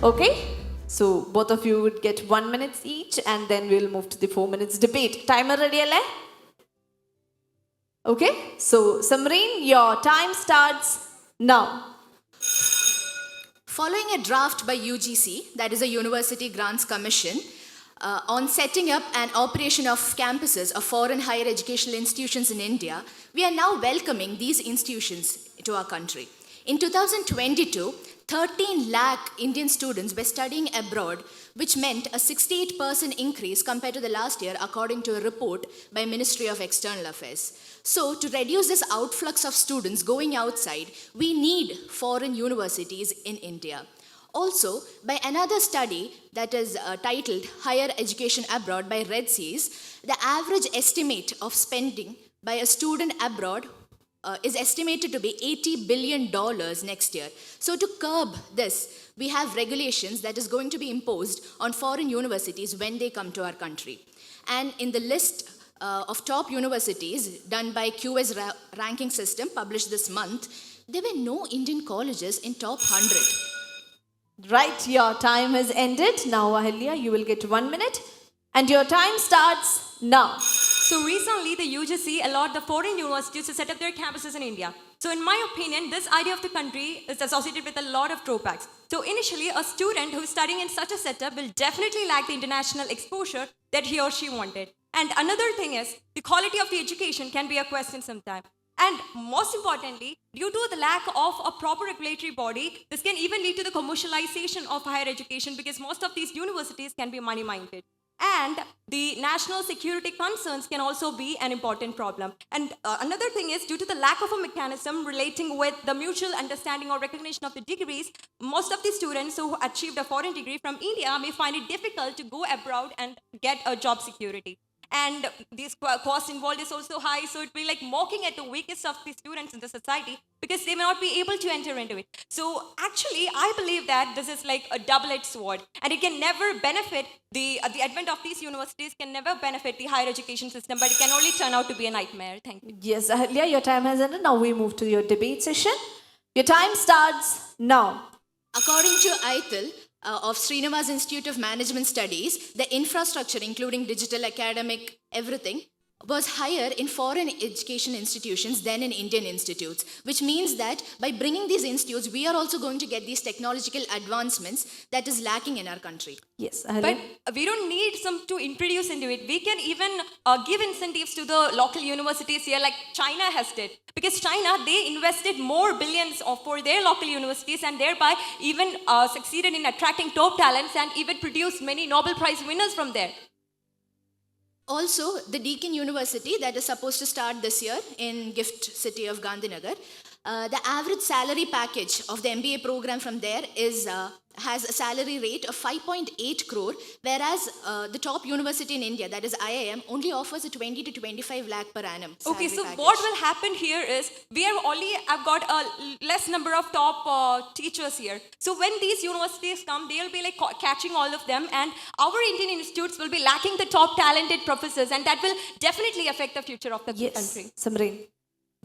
Okay? So both of you would get 1 minute each and then we'll move to the 4 minutes debate. Timer ready, alle? Okay? So Samreen, your time starts now. Following a draft by UGC, that is a University Grants Commission, on setting up an operation of campuses of foreign higher educational institutions in India, we are now welcoming these institutions to our country. In 2022, 13 lakh Indian students were studying abroad, which meant a 68% increase compared to the last year, according to a report by Ministry of External Affairs. So, to reduce this outflux of students going outside, we need foreign universities in India. Also, by another study that is titled Higher Education Abroad by Red Seas, the average estimate of spending by a student abroad is estimated to be $80 billion next year. So to curb this, we have regulations that is going to be imposed on foreign universities when they come to our country. And in the list of top universities done by QS ranking system published this month, there were no Indian colleges in top 100. Right, your time has ended. Now Ahalya, you will get 1 minute and your time starts now. So recently, the UGC allowed the foreign universities to set up their campuses in India. So in my opinion, this idea of the country is associated with a lot of drawbacks. So initially, a student who is studying in such a setup will definitely lack the international exposure that he or she wanted. And another thing is, the quality of the education can be a question sometimes. And most importantly, due to the lack of a proper regulatory body, this can even lead to the commercialization of higher education because most of these universities can be money-minded. And the national security concerns can also be an important problem. And another thing is, due to the lack of a mechanism relating with the mutual understanding or recognition of the degrees, most of the students who achieved a foreign degree from India may find it difficult to go abroad and get a job security. And this cost involved is also high, so it will be like mocking at the weakest of the students in the society because they may not be able to enter into it. So actually, I believe that this is like a double-edged sword, and it can never benefit the advent of these universities can never benefit the higher education system, but it can only turn out to be a nightmare. Thank you. Yes, Ahalya, your time has ended. Now we move to your debate session. Your time starts now. According to ITIL, of Srinivas Institute of Management Studies, the infrastructure, including digital, academic, everything, was higher in foreign education institutions than in Indian institutes, which means that by bringing these institutes, we are also going to get these technological advancements that is lacking in our country. Yes, Ahalya. But we don't need some to introduce into it. We can even give incentives to the local universities here, like China has did. Because China, they invested more billions for their local universities and thereby even succeeded in attracting top talents and even produced many Nobel Prize winners from there. Also, the Deakin University that is supposed to start this year in gift city of Gandhinagar, the average salary package of the MBA program from there is has a salary rate of 5.8 crore, whereas the top university in India, that is IIM, only offers a 20 to 25 lakh per annum. Okay, so package. what will happen here is I've got a less number of top teachers here. So when these universities come, they'll be like catching all of them, and our Indian institutes will be lacking the top talented professors, and that will definitely affect the future of the country. Samreen.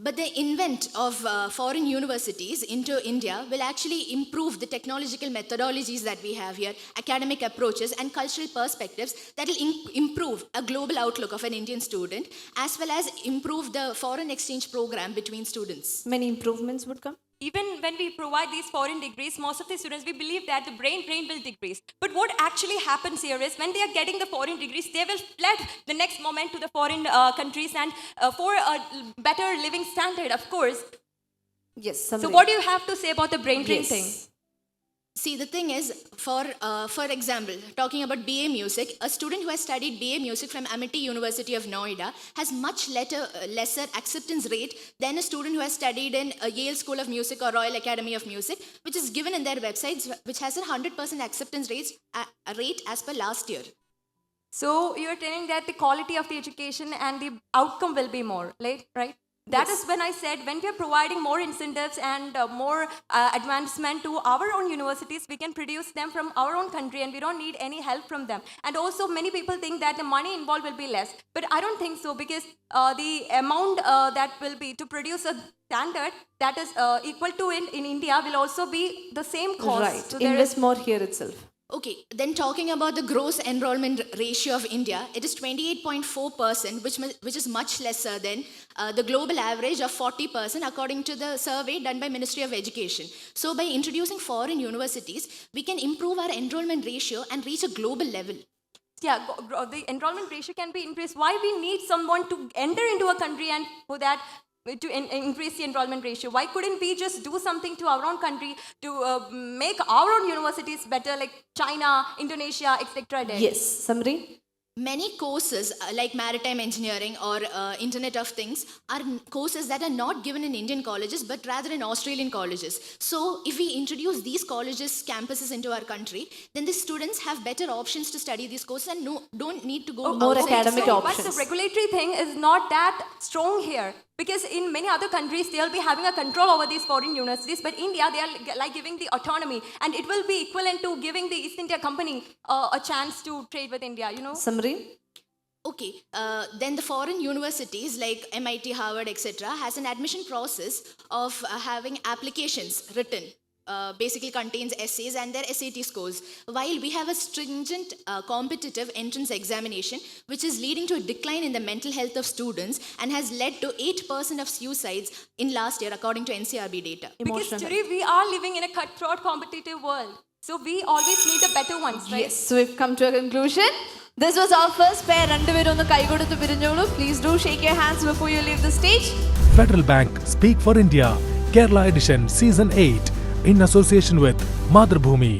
But the invent of foreign universities into India will actually improve the technological methodologies that we have here, academic approaches and cultural perspectives that will improve a global outlook of an Indian student, as well as improve the foreign exchange program between students. Many improvements would come. Even when we provide these foreign degrees, most of the students, we believe that the brain drain will decrease. But what actually happens here is when they are getting the foreign degrees, they will fled the next moment to the foreign countries and for a better living standard, of course. Yes, Samreen. So what do you have to say about the brain drain thing? See, the thing is, for example, talking about BA Music, a student who has studied BA Music from Amity University of Noida has much lesser acceptance rate than a student who has studied in Yale School of Music or Royal Academy of Music, which is given in their websites, which has a 100% acceptance rate as per last year. So you're telling that the quality of the education and the outcome will be more, right? That is when I said, when we are providing more incentives and more advancement to our own universities, we can produce them from our own country and we don't need any help from them. And also many people think that the money involved will be less. But I don't think so, because the amount that will be to produce a standard that is equal to it in India will also be the same cost. Right. So there Invest more here itself. Okay, then talking about the gross enrollment ratio of India, it is 28.4%, which is much lesser than the global average of 40%, according to the survey done by Ministry of Education. So by introducing foreign universities, we can improve our enrollment ratio and reach a global level. Yeah, the enrollment ratio can be increased. Why we need someone to enter into a country and for that to increase the enrollment ratio? Why couldn't we just do something to our own country to make our own universities better, like China, Indonesia, etc. there? Yes, Samreen? Many courses like maritime engineering or Internet of Things are courses that are not given in Indian colleges but rather in Australian colleges. So if we introduce these colleges, campuses into our country, then the students have better options to study these courses and don't need to go more outside. academic options. But the regulatory thing is not that strong here. Because in many other countries, they'll be having a control over these foreign universities. But India, they are like giving the autonomy. And it will be equivalent to giving the East India Company a chance to trade with India, you know. Samreen? Okay, then the foreign universities like MIT, Harvard, etc. has an admission process of having applications written. Basically contains essays and their SAT scores, while we have a stringent competitive entrance examination, which is leading to a decline in the mental health of students and has led to 8% of suicides in last year, according to NCRB data. Because today we are living in a cutthroat competitive world. So we always need the better ones, right? Yes, so we've come to a conclusion. This was our first pair. Please do shake your hands before you leave the stage. Federal Bank Speak for India, Kerala Edition Season 8, in association with Mathrubhumi.